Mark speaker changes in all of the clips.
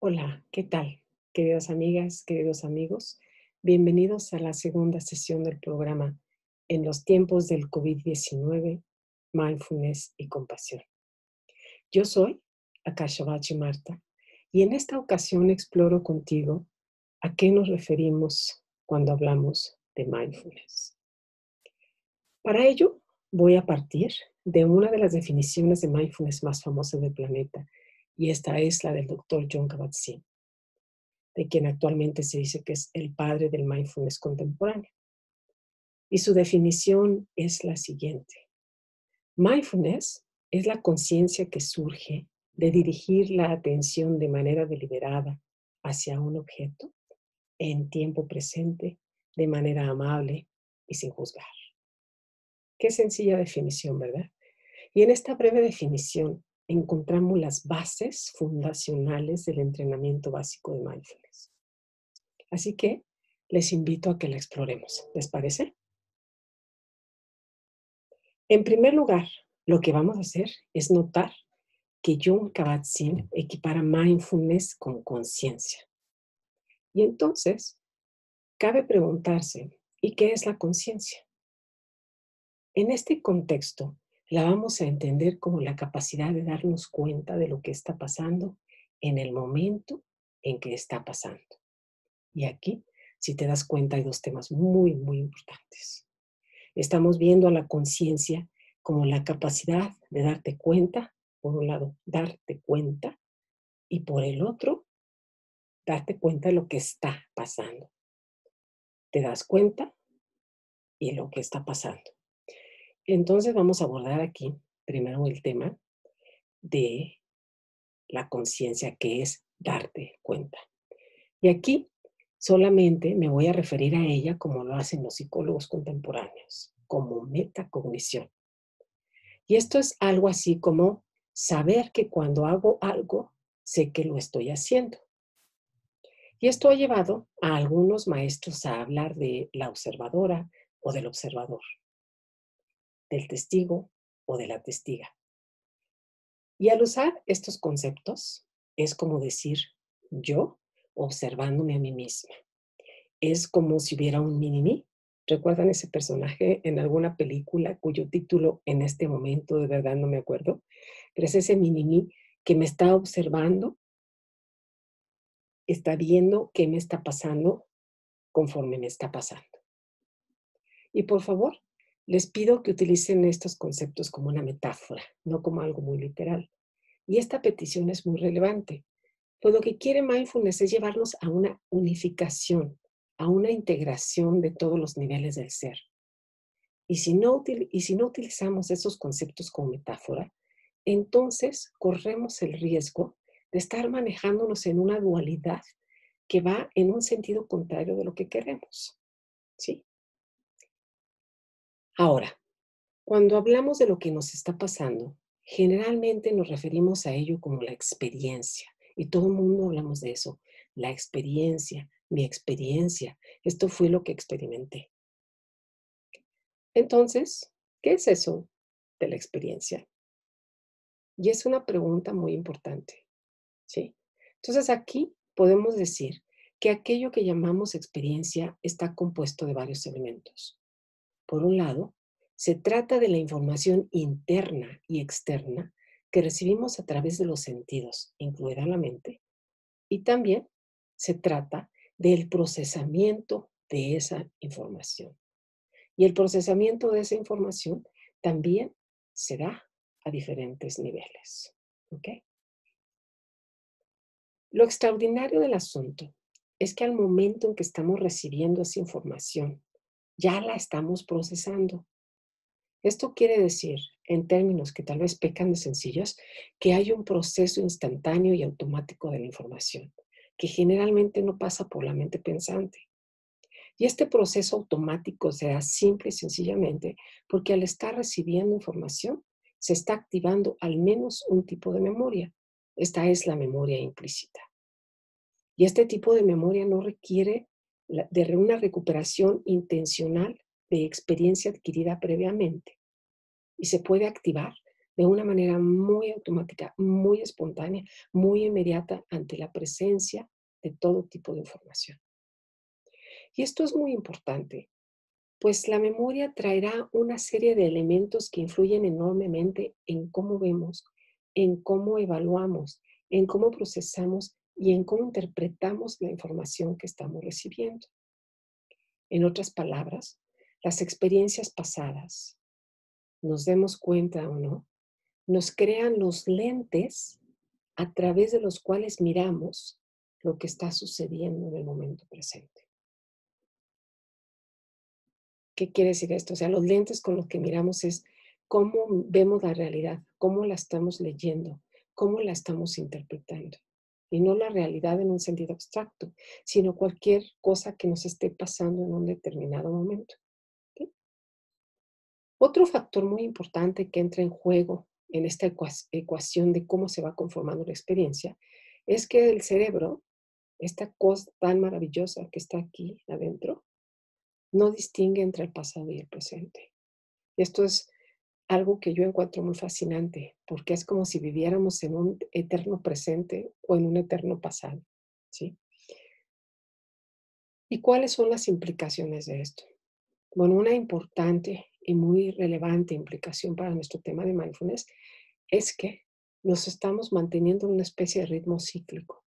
Speaker 1: Hola, ¿qué tal? Queridas amigas, queridos amigos, bienvenidos a la segunda sesión del programa En los tiempos del COVID-19, Mindfulness y Compasión. Yo soy Akasha Bachi Marta y en esta ocasión exploro contigo a qué nos referimos cuando hablamos de mindfulness. Para ello, voy a partir de una de las definiciones de mindfulness más famosas del planeta, y esta es la del Dr. Jon Kabat-Zinn, de quien actualmente se dice que es el padre del mindfulness contemporáneo. Y su definición es la siguiente. Mindfulness es la conciencia que surge de dirigir la atención de manera deliberada hacia un objeto en tiempo presente, de manera amable y sin juzgar. Qué sencilla definición, ¿verdad? Y en esta breve definición encontramos las bases fundacionales del entrenamiento básico de mindfulness. Así que les invito a que la exploremos. ¿Les parece? En primer lugar, lo que vamos a hacer es notar que Jon Kabat-Zinn equipara mindfulness con conciencia. Y entonces, cabe preguntarse, ¿y qué es la conciencia? En este contexto, la vamos a entender como la capacidad de darnos cuenta de lo que está pasando en el momento en que está pasando. Y aquí, si te das cuenta, hay dos temas muy, muy importantes. Estamos viendo a la conciencia como la capacidad de darte cuenta, por un lado, darte cuenta, y por el otro, darte cuenta de lo que está pasando. Te das cuenta y lo que está pasando. Entonces vamos a abordar aquí primero el tema de la conciencia, que es darte cuenta. Y aquí solamente me voy a referir a ella como lo hacen los psicólogos contemporáneos, como metacognición. Y esto es algo así como saber que cuando hago algo, sé que lo estoy haciendo. Y esto ha llevado a algunos maestros a hablar de la observadora o del observador, del testigo o de la testiga. Y al usar estos conceptos, es como decir yo observándome a mí misma. Es como si hubiera un mini-mí. ¿Recuerdan ese personaje en alguna película cuyo título en este momento de verdad no me acuerdo? Pero es ese mini-mí que me está observando, está viendo qué me está pasando conforme me está pasando. Y por favor, les pido que utilicen estos conceptos como una metáfora, no como algo muy literal. Y esta petición es muy relevante, pues lo que quiere mindfulness es llevarnos a una unificación, a una integración de todos los niveles del ser. Y si no utilizamos esos conceptos como metáfora, entonces corremos el riesgo de estar manejándonos en una dualidad que va en un sentido contrario de lo que queremos, ¿sí? Ahora, cuando hablamos de lo que nos está pasando, generalmente nos referimos a ello como la experiencia. Y todo el mundo hablamos de eso. La experiencia, mi experiencia. Esto fue lo que experimenté. Entonces, ¿qué es eso de la experiencia? Y es una pregunta muy importante, ¿sí? Entonces aquí podemos decir que aquello que llamamos experiencia está compuesto de varios elementos. Por un lado, se trata de la información interna y externa que recibimos a través de los sentidos, incluida la mente, y también se trata del procesamiento de esa información. Y el procesamiento de esa información también se da a diferentes niveles. ¿Ok? Lo extraordinario del asunto es que al momento en que estamos recibiendo esa información, ya la estamos procesando. Esto quiere decir, en términos que tal vez pecan de sencillos, que hay un proceso instantáneo y automático de la información, que generalmente no pasa por la mente pensante. Y este proceso automático se da simple y sencillamente porque al estar recibiendo información, se está activando al menos un tipo de memoria. Esta es la memoria implícita. Y este tipo de memoria no requiere de una recuperación intencional de experiencia adquirida previamente y se puede activar de una manera muy automática, muy espontánea, muy inmediata ante la presencia de todo tipo de información. Y esto es muy importante, pues la memoria traerá una serie de elementos que influyen enormemente en cómo vemos, en cómo evaluamos, en cómo procesamos y en cómo interpretamos la información que estamos recibiendo. En otras palabras, las experiencias pasadas, nos demos cuenta o no, nos crean los lentes a través de los cuales miramos lo que está sucediendo en el momento presente. ¿Qué quiere decir esto? O sea, los lentes con los que miramos es cómo vemos la realidad, cómo la estamos leyendo, cómo la estamos interpretando. Y no la realidad en un sentido abstracto, sino cualquier cosa que nos esté pasando en un determinado momento. ¿Sí? Otro factor muy importante que entra en juego en esta ecuación de cómo se va conformando la experiencia es que el cerebro, esta cosa tan maravillosa que está aquí adentro, no distingue entre el pasado y el presente. Esto es algo que yo encuentro muy fascinante, porque es como si viviéramos en un eterno presente o en un eterno pasado, ¿sí? ¿Y cuáles son las implicaciones de esto? Bueno, una importante y muy relevante implicación para nuestro tema de mindfulness es que nos estamos manteniendo en una especie de ritmo cíclico.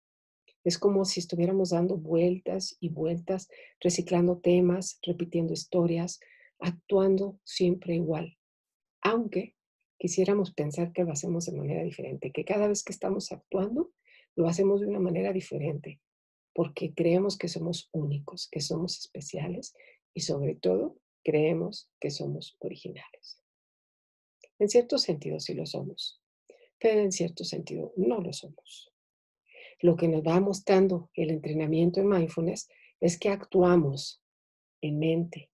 Speaker 1: Es como si estuviéramos dando vueltas y vueltas, reciclando temas, repitiendo historias, actuando siempre igual, aunque quisiéramos pensar que lo hacemos de manera diferente, que cada vez que estamos actuando, lo hacemos de una manera diferente, porque creemos que somos únicos, que somos especiales y sobre todo creemos que somos originales. En cierto sentido sí lo somos, pero en cierto sentido no lo somos. Lo que nos va mostrando el entrenamiento en mindfulness es que actuamos en mente,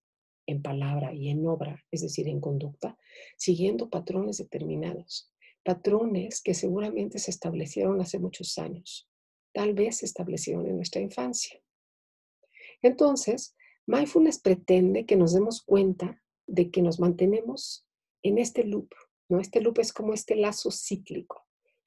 Speaker 1: en palabra y en obra, es decir, en conducta, siguiendo patrones determinados, patrones que seguramente se establecieron hace muchos años, tal vez se establecieron en nuestra infancia. Entonces, mindfulness pretende que nos demos cuenta de que nos mantenemos en este loop, ¿no? Este loop es como este lazo cíclico,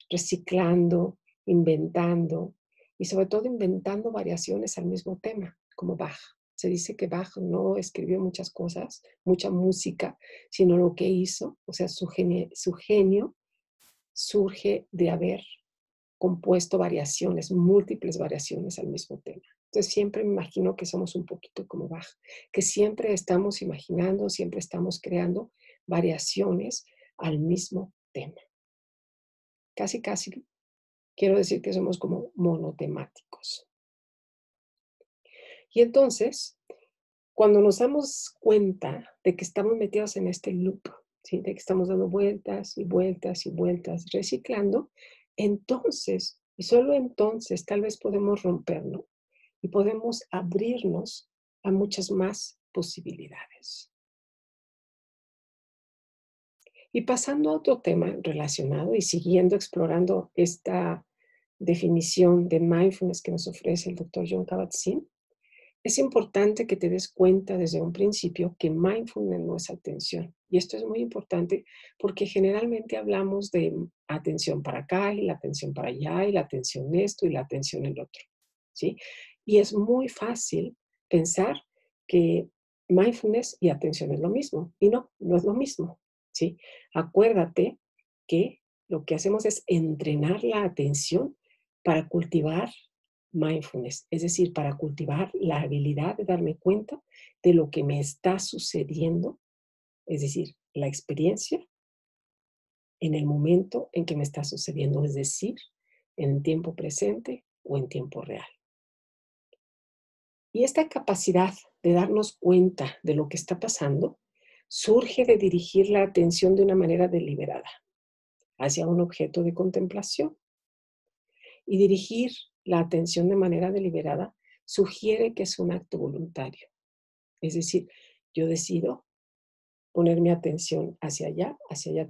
Speaker 1: reciclando, inventando y sobre todo inventando variaciones al mismo tema, como Bach. Se dice que Bach no escribió muchas cosas, mucha música, sino lo que hizo, o sea, su genio surge de haber compuesto variaciones, múltiples variaciones al mismo tema. Entonces siempre me imagino que somos un poquito como Bach, que siempre estamos imaginando, siempre estamos creando variaciones al mismo tema. Casi, casi quiero decir que somos como monotemáticos. Y entonces, cuando nos damos cuenta de que estamos metidos en este loop, ¿sí? De que estamos dando vueltas y vueltas y vueltas, reciclando, entonces, y solo entonces, tal vez podemos romperlo y podemos abrirnos a muchas más posibilidades. Y pasando a otro tema relacionado y siguiendo explorando esta definición de mindfulness que nos ofrece el doctor Jon Kabat-Zinn, es importante que te des cuenta desde un principio que mindfulness no es atención. Y esto es muy importante porque generalmente hablamos de atención para acá y la atención para allá y la atención esto y la atención el otro, ¿sí? Y es muy fácil pensar que mindfulness y atención es lo mismo. Y no, no es lo mismo, ¿sí? Acuérdate que lo que hacemos es entrenar la atención para cultivar mindfulness, es decir, para cultivar la habilidad de darme cuenta de lo que me está sucediendo, es decir, la experiencia en el momento en que me está sucediendo, es decir, en tiempo presente o en tiempo real. Y esta capacidad de darnos cuenta de lo que está pasando surge de dirigir la atención de una manera deliberada hacia un objeto de contemplación. Y dirigir la atención de manera deliberada sugiere que es un acto voluntario. Es decir, yo decido poner mi atención hacia allá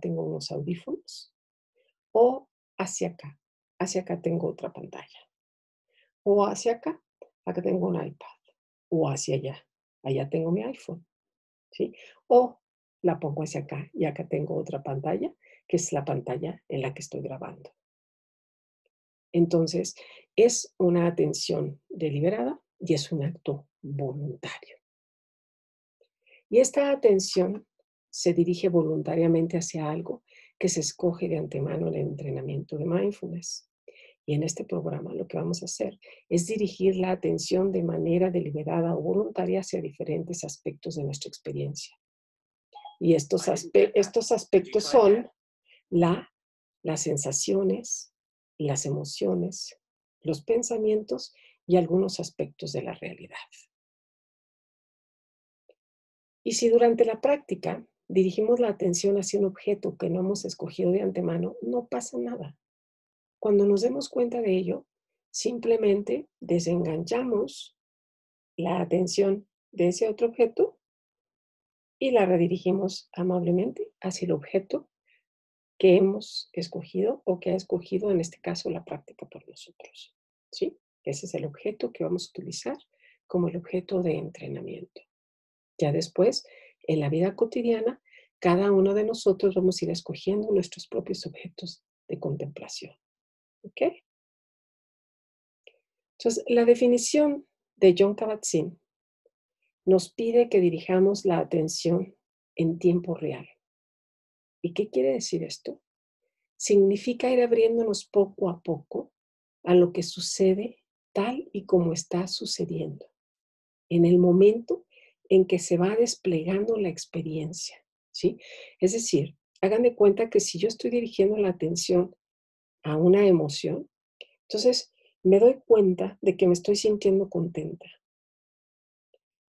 Speaker 1: tengo unos audífonos, o hacia acá tengo otra pantalla, o hacia acá tengo un iPad, o hacia allá tengo mi iPhone, ¿sí? O la pongo hacia acá y acá tengo otra pantalla que es la pantalla en la que estoy grabando. Entonces, es una atención deliberada y es un acto voluntario. Y esta atención se dirige voluntariamente hacia algo que se escoge de antemano en el entrenamiento de mindfulness. Y en este programa lo que vamos a hacer es dirigir la atención de manera deliberada o voluntaria hacia diferentes aspectos de nuestra experiencia. Y estos aspectos son las sensaciones, las emociones, los pensamientos y algunos aspectos de la realidad. Y si durante la práctica dirigimos la atención hacia un objeto que no hemos escogido de antemano, no pasa nada. Cuando nos demos cuenta de ello, simplemente desenganchamos la atención de ese otro objeto y la redirigimos amablemente hacia el objeto que hemos escogido o que ha escogido en este caso la práctica por nosotros. ¿Sí? Ese es el objeto que vamos a utilizar como el objeto de entrenamiento. Ya después, en la vida cotidiana, cada uno de nosotros vamos a ir escogiendo nuestros propios objetos de contemplación. ¿Ok? Entonces, la definición de Jon Kabat-Zinn nos pide que dirijamos la atención en tiempo real. ¿Y qué quiere decir esto? Significa ir abriéndonos poco a poco a lo que sucede tal y como está sucediendo, en el momento en que se va desplegando la experiencia, ¿sí? Es decir, hagan de cuenta que si yo estoy dirigiendo la atención a una emoción, entonces me doy cuenta de que me estoy sintiendo contenta.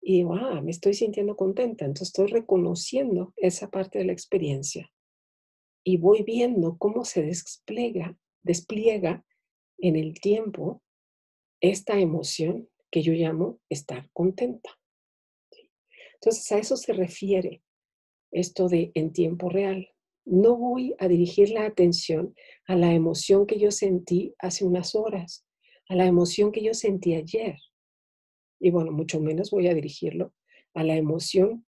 Speaker 1: Y digo, me estoy sintiendo contenta, entonces estoy reconociendo esa parte de la experiencia y voy viendo cómo se despliega en el tiempo esta emoción que yo llamo estar contenta. Entonces, a eso se refiere esto de en tiempo real. No voy a dirigir la atención a la emoción que yo sentí hace unas horas, a la emoción que yo sentí ayer. Y bueno, mucho menos voy a dirigirlo a la emoción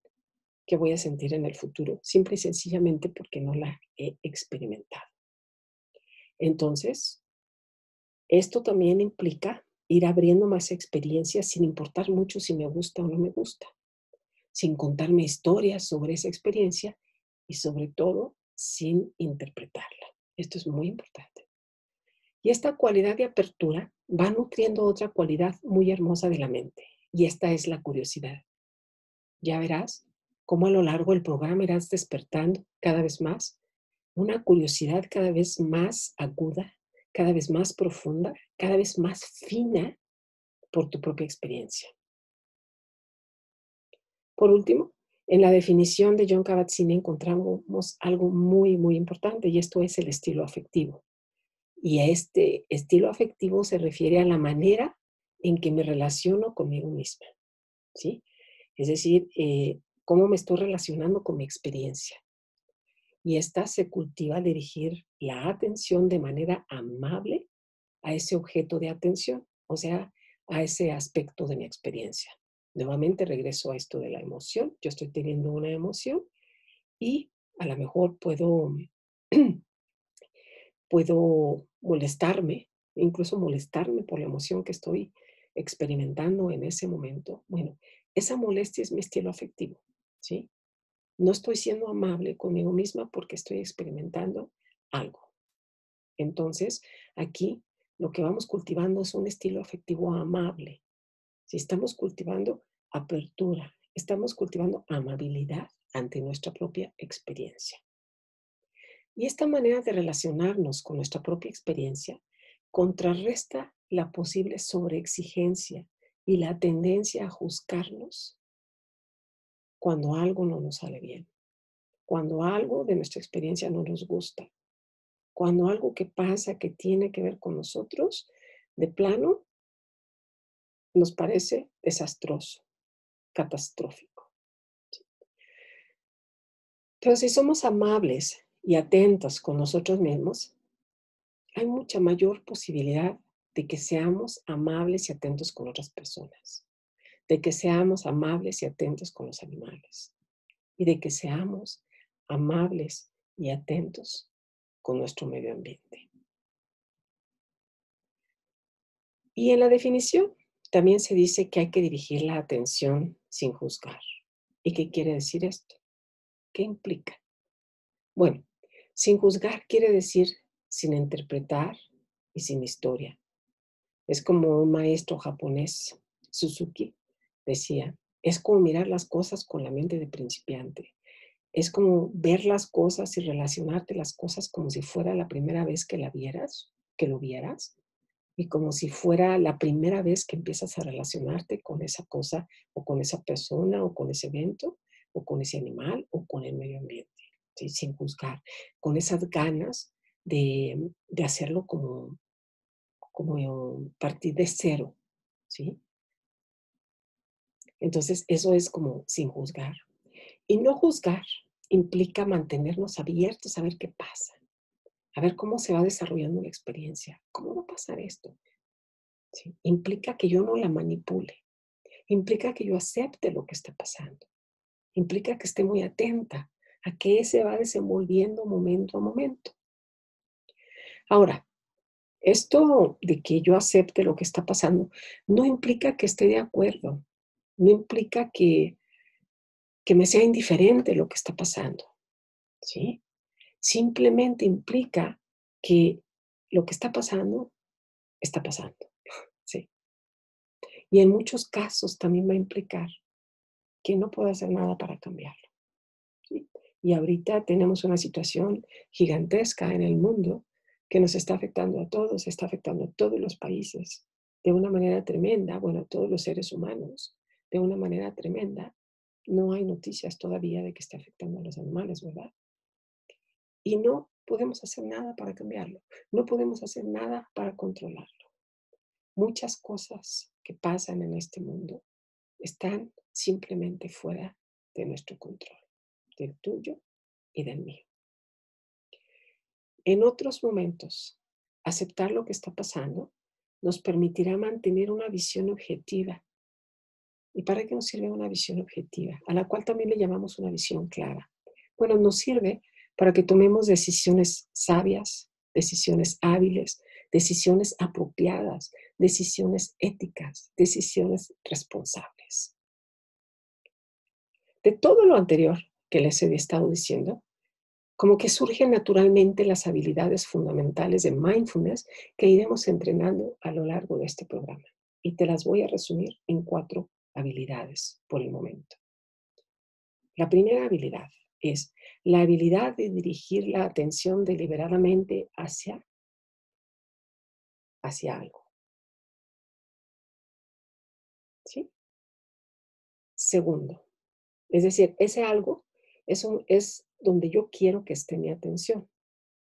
Speaker 1: que voy a sentir en el futuro, simple y sencillamente porque no la he experimentado. Entonces, esto también implica ir abriendo más experiencias sin importar mucho si me gusta o no me gusta, sin contarme historias sobre esa experiencia y sobre todo sin interpretarla. Esto es muy importante. Y esta cualidad de apertura va nutriendo otra cualidad muy hermosa de la mente, y esta es la curiosidad. Ya verás cómo a lo largo del programa irás despertando cada vez más una curiosidad cada vez más aguda, cada vez más profunda, cada vez más fina por tu propia experiencia. Por último, en la definición de Jon Kabat-Zinn encontramos algo muy, muy importante, y esto es el estilo afectivo. Y este estilo afectivo se refiere a la manera en que me relaciono conmigo misma, ¿sí? Es decir, cómo me estoy relacionando con mi experiencia. Y esta se cultiva al dirigir la atención de manera amable a ese objeto de atención, o sea, a ese aspecto de mi experiencia. Nuevamente regreso a esto de la emoción. Yo estoy teniendo una emoción y a lo mejor puedo molestarme, incluso molestarme por la emoción que estoy experimentando en ese momento. Bueno, esa molestia es mi estilo afectivo, ¿sí? No estoy siendo amable conmigo misma porque estoy experimentando algo. Entonces, aquí lo que vamos cultivando es un estilo afectivo amable. Si estamos cultivando apertura, estamos cultivando amabilidad ante nuestra propia experiencia. Y esta manera de relacionarnos con nuestra propia experiencia contrarresta la posible sobreexigencia y la tendencia a juzgarnos cuando algo no nos sale bien, cuando algo de nuestra experiencia no nos gusta, cuando algo que pasa que tiene que ver con nosotros, de plano, nos parece desastroso, catastrófico. Entonces, si somos amables y atentos con nosotros mismos, hay mucha mayor posibilidad de que seamos amables y atentos con otras personas, de que seamos amables y atentos con los animales, y de que seamos amables y atentos con nuestro medio ambiente. Y en la definición también se dice que hay que dirigir la atención sin juzgar. ¿Y qué quiere decir esto? ¿Qué implica? Bueno, sin juzgar quiere decir sin interpretar y sin historia. Es como un maestro japonés, Suzuki, decía, es como mirar las cosas con la mente de principiante. Es como ver las cosas y relacionarte las cosas como si fuera la primera vez que que lo vieras, y como si fuera la primera vez que empiezas a relacionarte con esa cosa o con esa persona o con ese evento o con ese animal o con el medio ambiente, ¿sí? Sin juzgar, con esas ganas de hacerlo como partir de cero, ¿sí? Entonces, eso es como sin juzgar. Y no juzgar implica mantenernos abiertos a ver qué pasa, a ver cómo se va desarrollando la experiencia, cómo va a pasar esto, ¿sí? Implica que yo no la manipule, implica que yo acepte lo que está pasando, implica que esté muy atenta a qué se va desenvolviendo momento a momento. Ahora, esto de que yo acepte lo que está pasando no implica que esté de acuerdo, no implica que me sea indiferente lo que está pasando, ¿sí? Simplemente implica que lo que está pasando, ¿sí? Y en muchos casos también va a implicar que no puedo hacer nada para cambiarlo, ¿sí? Y ahorita tenemos una situación gigantesca en el mundo que nos está afectando a todos, está afectando a todos los países de una manera tremenda, bueno, a todos los seres humanos de una manera tremenda. No hay noticias todavía de que esté afectando a los animales, ¿verdad? Y no podemos hacer nada para cambiarlo, no podemos hacer nada para controlarlo. Muchas cosas que pasan en este mundo están simplemente fuera de nuestro control, del tuyo y del mío. En otros momentos, aceptar lo que está pasando nos permitirá mantener una visión objetiva. ¿Y para qué nos sirve una visión objetiva? A la cual también le llamamos una visión clara. Bueno, nos sirve para que tomemos decisiones sabias, decisiones hábiles, decisiones apropiadas, decisiones éticas, decisiones responsables. De todo lo anterior que les he estado diciendo, como que surgen naturalmente las habilidades fundamentales de mindfulness que iremos entrenando a lo largo de este programa. Y te las voy a resumir en 4 habilidades por el momento. La primera habilidad es la habilidad de dirigir la atención deliberadamente hacia algo, ¿sí? Segundo, es decir, ese algo es donde yo quiero que esté mi atención.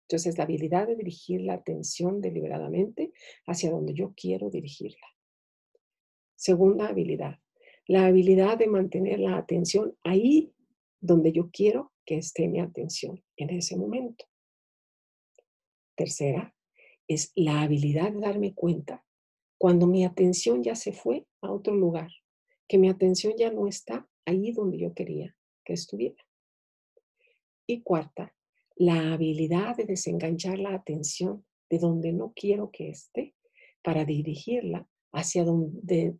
Speaker 1: Entonces, la habilidad de dirigir la atención deliberadamente hacia donde yo quiero dirigirla. Segunda habilidad, la habilidad de mantener la atención ahí donde yo quiero que esté mi atención en ese momento. Tercera, es la habilidad de darme cuenta cuando mi atención ya se fue a otro lugar, que mi atención ya no está ahí donde yo quería que estuviera. Y cuarta, la habilidad de desenganchar la atención de donde no quiero que esté para dirigirla hacia donde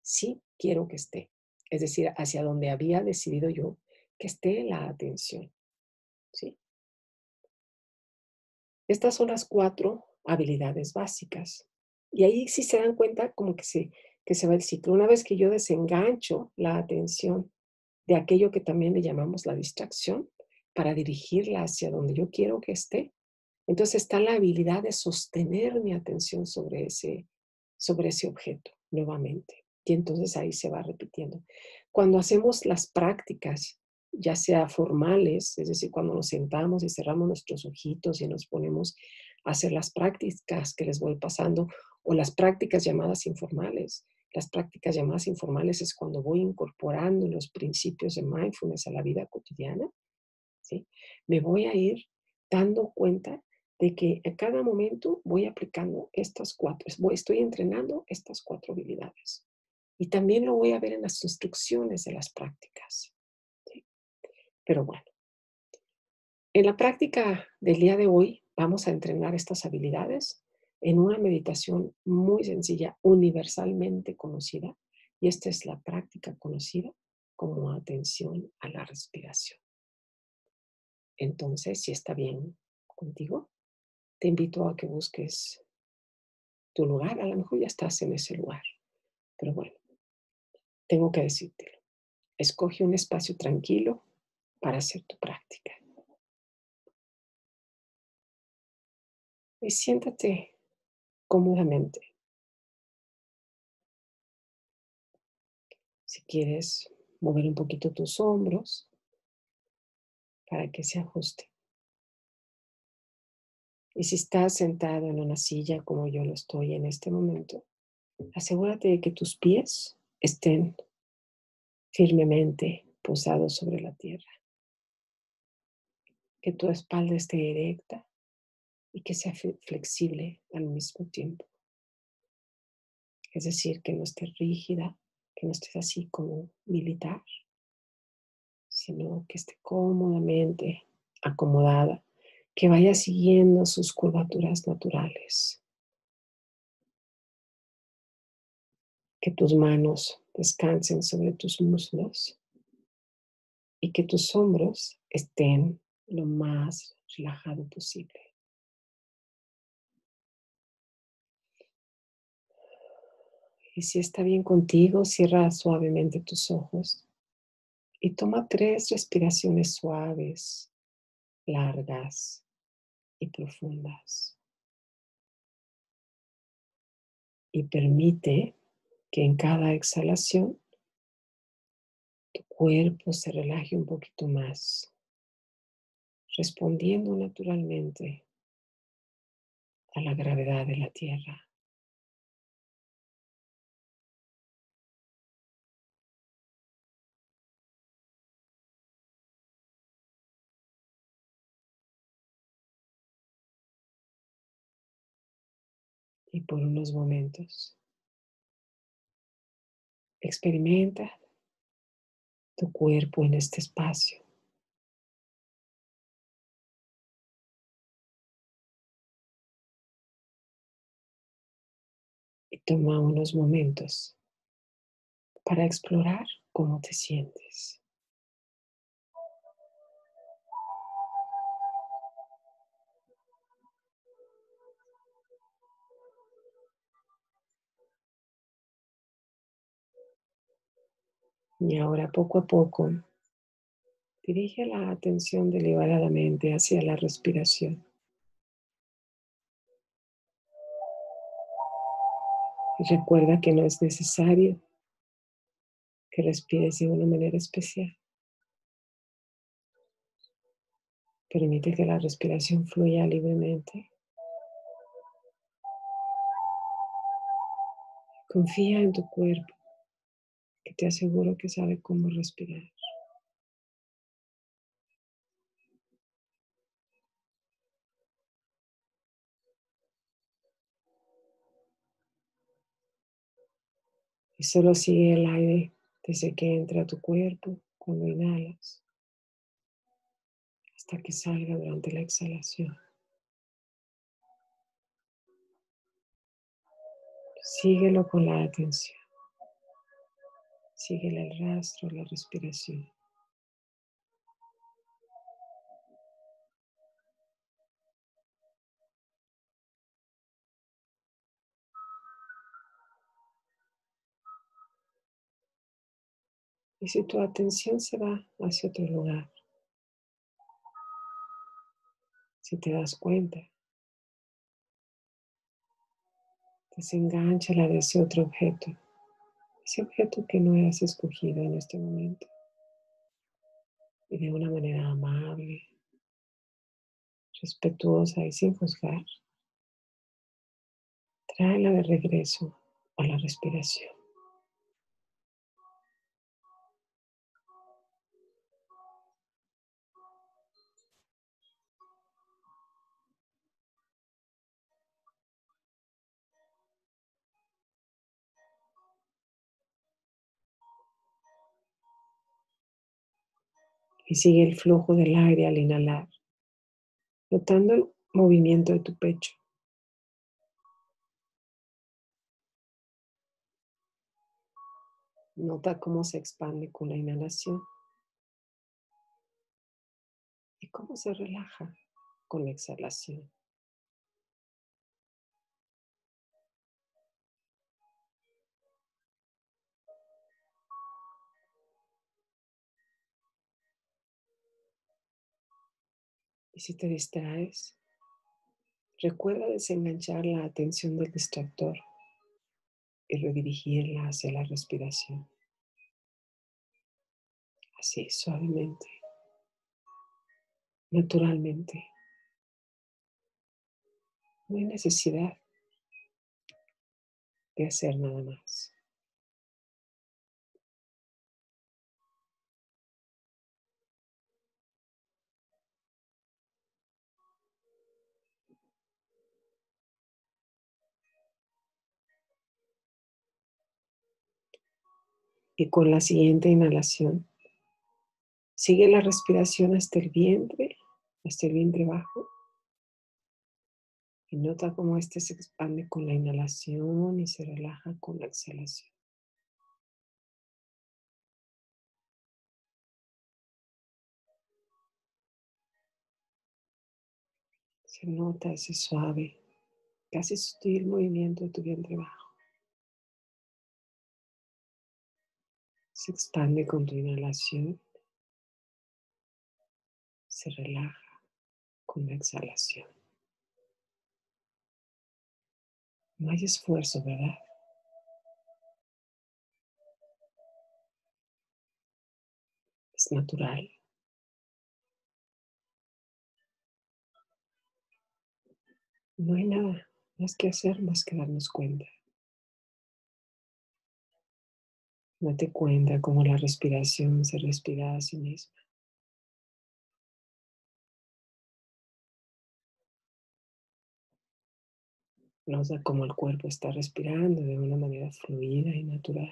Speaker 1: sí quiero que esté. Es decir, hacia donde había decidido yo que esté la atención, ¿sí? Estas son las 4 habilidades básicas. Y ahí sí se dan cuenta como que se va el ciclo. Una vez que yo desengancho la atención de aquello que también le llamamos la distracción, para dirigirla hacia donde yo quiero que esté, entonces está la habilidad de sostener mi atención sobre ese objeto nuevamente. Y entonces ahí se va repitiendo. Cuando hacemos las prácticas, ya sea formales, es decir, cuando nos sentamos y cerramos nuestros ojitos y nos ponemos a hacer las prácticas que les voy pasando, o las prácticas llamadas informales. Las prácticas llamadas informales es cuando voy incorporando los principios de mindfulness a la vida cotidiana, ¿sí? Me voy a ir dando cuenta de que en cada momento voy aplicando estas 4, estoy entrenando estas 4 habilidades. Y también lo voy a ver en las instrucciones de las prácticas, ¿sí? Pero bueno, En la práctica del día de hoy vamos a entrenar estas habilidades en una meditación muy sencilla, universalmente conocida, y esta es la práctica conocida como atención a la respiración. Entonces, si está bien contigo, te invito a que busques tu lugar. A lo mejor ya estás en ese lugar, pero bueno, tengo que decírtelo. Escoge un espacio tranquilo para hacer tu práctica. Y siéntate cómodamente. Si quieres mover un poquito tus hombros para que se ajuste. Y si estás sentado en una silla como yo lo estoy en este momento, asegúrate de que tus pies estén firmemente posados sobre la tierra, que tu espalda esté erecta y que sea flexible al mismo tiempo. Es decir, que no estés rígida, que no estés así como militar, sino que esté cómodamente acomodada, que vaya siguiendo sus curvaturas naturales, que tus manos descansen sobre tus muslos y que tus hombros estén lo más relajado posible. Y si está bien contigo, cierra suavemente tus ojos y toma 3 respiraciones suaves, largas y profundas. Y permite que en cada exhalación tu cuerpo se relaje un poquito más, respondiendo naturalmente a la gravedad de la tierra. Y por unos momentos experimenta tu cuerpo en este espacio. Y toma unos momentos para explorar cómo te sientes. Y ahora poco a poco dirige la atención deliberadamente hacia la respiración. Y recuerda que no es necesario que respires de una manera especial. Permite que la respiración fluya libremente. Confía en tu cuerpo, que te aseguro que sabe cómo respirar. Y solo sigue el aire desde que entra a tu cuerpo cuando inhalas hasta que salga durante la exhalación. Síguelo con la atención. Síguele el rastro de la respiración. Y si tu atención se va hacia otro lugar, si te das cuenta, desenganchala de ese objeto que no has escogido en este momento. Y de una manera amable, respetuosa y sin juzgar, tráela de regreso a la respiración. Y sigue el flujo del aire al inhalar. notando el movimiento de tu pecho. Nota cómo se expande con la inhalación y cómo se relaja con la exhalación. Y si te distraes, recuerda desenganchar la atención del distractor y redirigirla hacia la respiración. Así, suavemente, naturalmente. No hay necesidad de hacer nada más. Y con la siguiente inhalación, sigue la respiración hasta el vientre bajo. Y nota cómo este se expande con la inhalación y se relaja con la exhalación. Se nota ese suave, casi sutil movimiento de tu vientre bajo. Se expande con tu inhalación, se relaja con la exhalación. No hay esfuerzo, ¿verdad? Es natural. No hay nada más que hacer más que darnos cuenta. Date cuenta cómo la respiración se respira a sí misma. Nota cómo el cuerpo está respirando de una manera fluida y natural.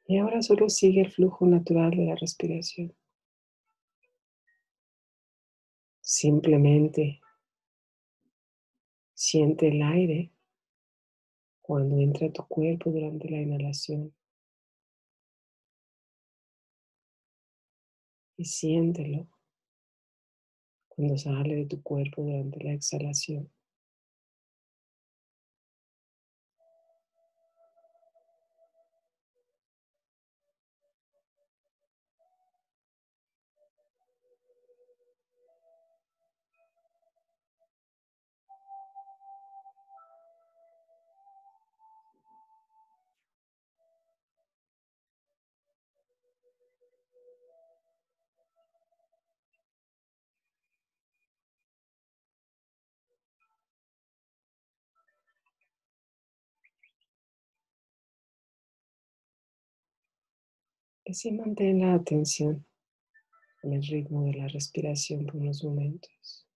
Speaker 1: Y ahora solo sigue el flujo natural de la respiración. Simplemente siente el aire cuando entra a tu cuerpo durante la inhalación y siéntelo cuando sale de tu cuerpo durante la exhalación. Y así mantén la atención en el ritmo de la respiración por unos momentos.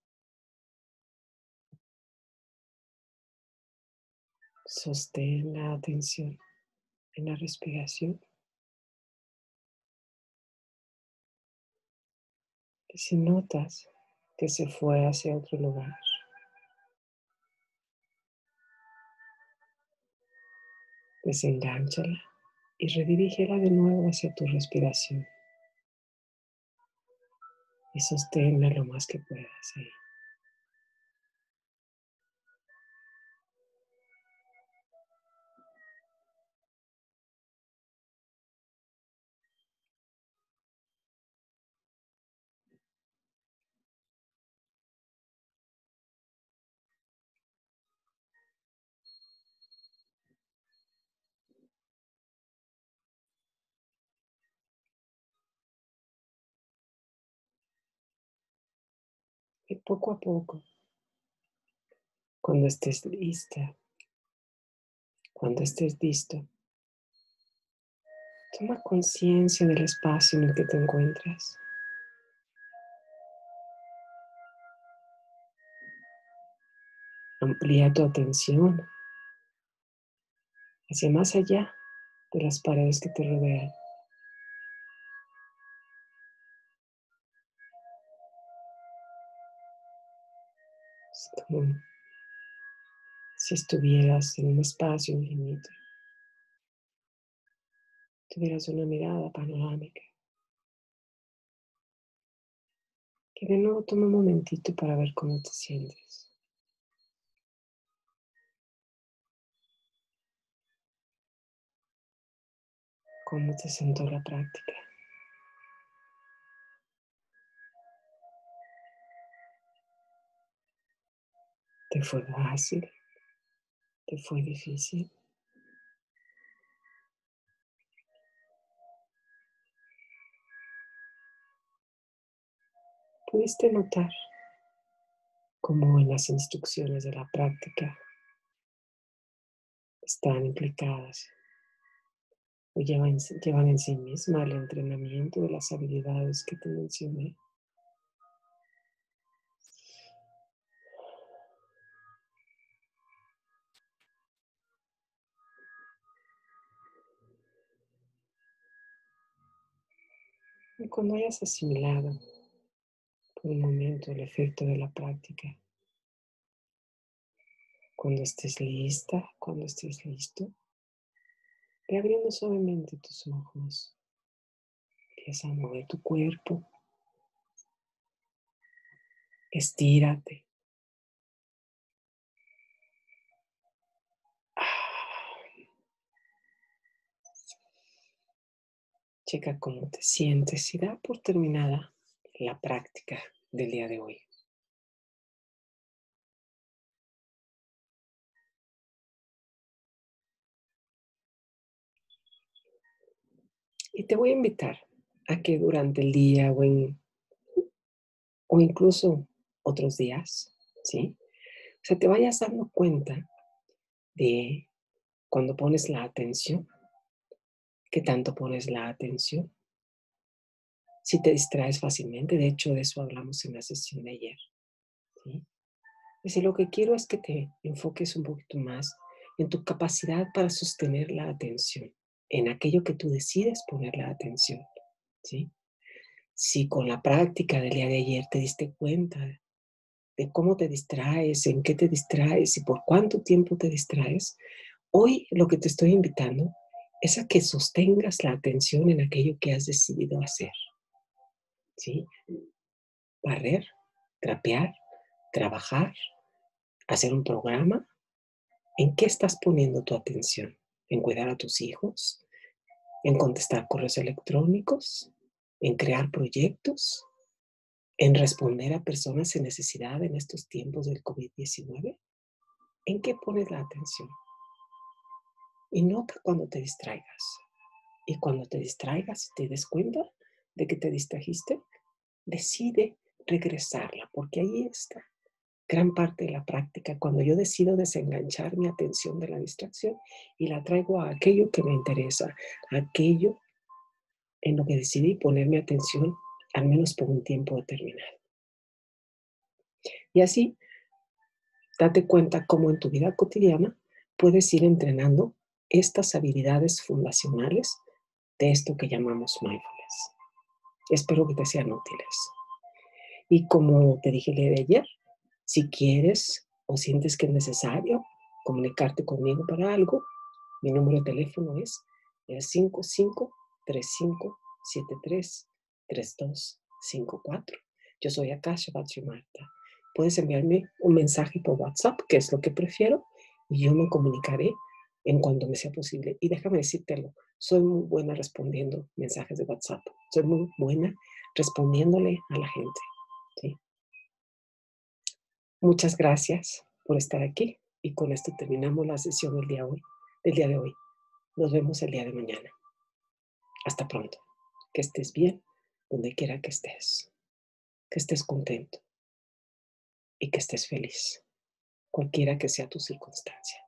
Speaker 1: Sostén la atención en la respiración. Y si notas que se fue hacia otro lugar, desengánchala y redirígela de nuevo hacia tu respiración. Y sosténla lo más que puedas ahí. Y poco a poco, cuando estés lista, Cuando estés listo, toma conciencia del espacio en el que te encuentras. Amplía tu atención hacia más allá de las paredes que te rodean. Es como si estuvieras en un espacio infinito, tuvieras una mirada panorámica. Que de nuevo toma un momentito para ver cómo te sientes. ¿Cómo te sentó la práctica? ¿Te fue fácil? ¿Te fue difícil? ¿Pudiste notar cómo en las instrucciones de la práctica están implicadas o llevan en sí misma el entrenamiento de las habilidades que te mencioné? Y cuando hayas asimilado por un momento el efecto de la práctica, cuando estés lista, cuando estés listo, ve abriendo suavemente tus ojos. Empieza a mover tu cuerpo. Estírate. Checa cómo te sientes y da por terminada la práctica del día de hoy. Y te voy a invitar a que durante el día o incluso otros días, ¿sí? O sea, te vayas dando cuenta de cuando pones la atención, qué tanto pones la atención, si te distraes fácilmente. De hecho, de eso hablamos en la sesión de ayer, ¿sí? Es decir, lo que quiero es que te enfoques un poquito más en tu capacidad para sostener la atención, en aquello que tú decides poner la atención, ¿sí? Si con la práctica del día de ayer te diste cuenta de cómo te distraes, en qué te distraes y por cuánto tiempo te distraes, hoy lo que te estoy invitando es a que sostengas la atención en aquello que has decidido hacer, ¿sí? Barrer, trapear, trabajar, hacer un programa. ¿En qué estás poniendo tu atención? ¿En cuidar a tus hijos? ¿En contestar correos electrónicos? ¿En crear proyectos? ¿En responder a personas en necesidad en estos tiempos del COVID-19? ¿En qué pones la atención? Y nota cuando te distraigas. Y cuando te distraigas y te des cuenta de que te distrajiste, decide regresarla, porque ahí está gran parte de la práctica, cuando yo decido desenganchar mi atención de la distracción y la traigo a aquello que me interesa, a aquello en lo que decidí poner mi atención, al menos por un tiempo determinado. Y así, date cuenta cómo en tu vida cotidiana puedes ir entrenando estas habilidades fundacionales de esto que llamamos mindfulness. Espero que te sean útiles. Y como te dije el día de ayer, si quieres o sientes que es necesario comunicarte conmigo para algo, mi número de teléfono es el 5535733254. Yo soy Akasha Batri Marta. Puedes enviarme un mensaje por WhatsApp, que es lo que prefiero, y yo me comunicaré en cuanto me sea posible. Y déjame decírtelo, soy muy buena respondiendo mensajes de WhatsApp. Soy muy buena respondiéndole a la gente, ¿sí? Muchas gracias por estar aquí y con esto terminamos la sesión del día de hoy. Nos vemos el día de mañana. Hasta pronto. Que estés bien donde quiera que estés contento y que estés feliz, cualquiera que sea tu circunstancia.